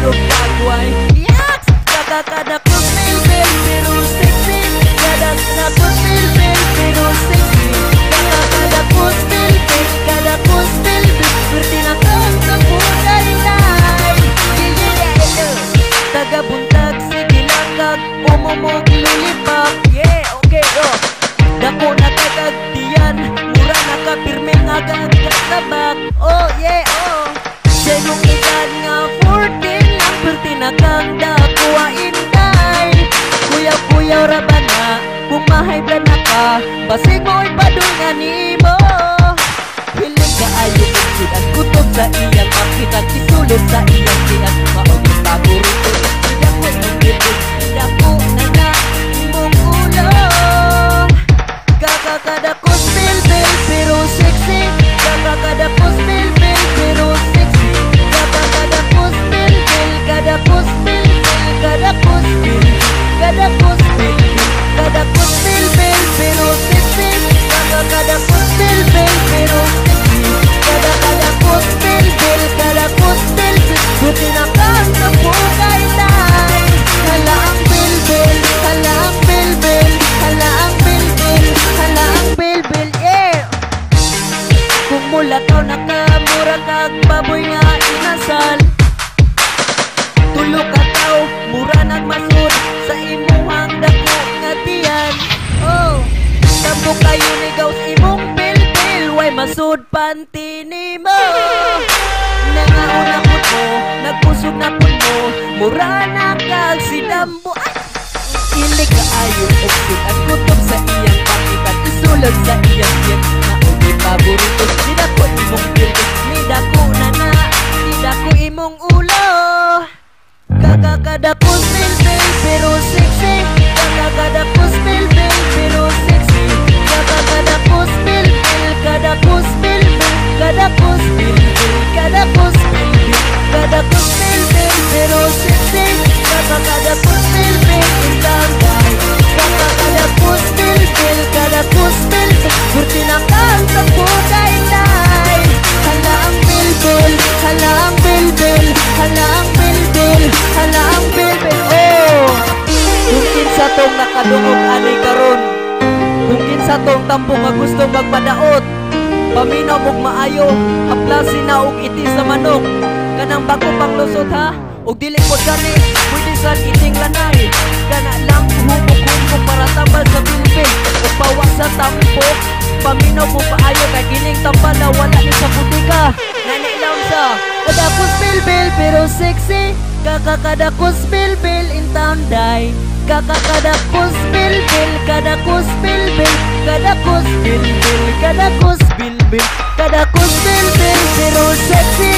tulog kagway. Yaks! Kakakadakos bilbil pero sexy. Kadakos bilbil pero sexy. Kakakadakos bilbil, kadakos bilbil. Berti na kang kapuday nay. Tagabuntag, sige lang kag umumog lulipak. Yeah, okay, oh. Dako na kagagdiyan, mura na kapirme nga kagkasabak. Oh, yeah, oh. Siyong edad nga 14 lang, perti na kang dakuha inday. Kuyaw-kuyaw ra ba na, kung ma-high blood na ka, basig mo ipadungan nimo. Hiling ka ayo kung ang kutob sa iyang makita, isulod sa iyang tiyang maugit paborito. Dako ng bibig, dako na na imong ulo. Kakakadakos bilbil pero sexy. Kakakadakos bilbil pero sexy. Kakakadakos bilbil, kadakos bilbil, kadakos bilbil, kadakos bilbil, kadakos bilbil pero sexy. Kakakadakos bilbil pero sexy. Kakakadakos bilbil, kadakos bilbil. Buti na kang kapugay tay. Hala ang bilbil, hala ang bilbil, hala ang bilbil, hala ang bilbil, yeah. Kung mula ka nakamura kag baboy nga inasal, tulog ka tao, mura nagmasod sa imuhang dako nga tiyan. Oh, tambo kayo nigaw sa imong bilbil, way masod panty nimo. Nangauna po mo, nagpusog na po mo, mura na kag si dambo. Ilig ka ayo oksit at kutob sa iyang pakitan, isulod sa iyang tiyang maugay paborito. Nidako imong bilbil, nidako na na, nidako imong ulo. Kakakadakos bilbil pero sexy. Kakakadakos bilbil pero sexy. Kakakadakos bilbil, kadakos bilbil, kadakos bilbil, kadakos bilbil, kadakos bilbil pero sexy. Kakakadakos bilbil intangay. Kakakadakos bilbil, kadakos bilbil. Burti na kang kapugay tay. Hala ang bilbil, hala ang bilbil, hala ang bilbil, hala ang bilbil. Oh, kung kinsa tong nakadungog ani karon, kung kinsa tong tampo nga gusto magpadaot, paminaw mong maayo, haplasin na og iti sa manok. Kanang bago pang lusot ha, og dili po gani, pwede san iting lanay. Kana lang humok-humok para tambal sa bilbil, o pawa sa tampo. Paminaw mo paayo kay kining tambal na wala ni sa butika. Nanilaw sa kadakos bilbil pero sexy. Kakakadakos bilbil in town day. Kakakadakos bilbil, kadakos bilbil, kadakos bilbil, kadakos bilbil, kadakos bilbil pero sexy.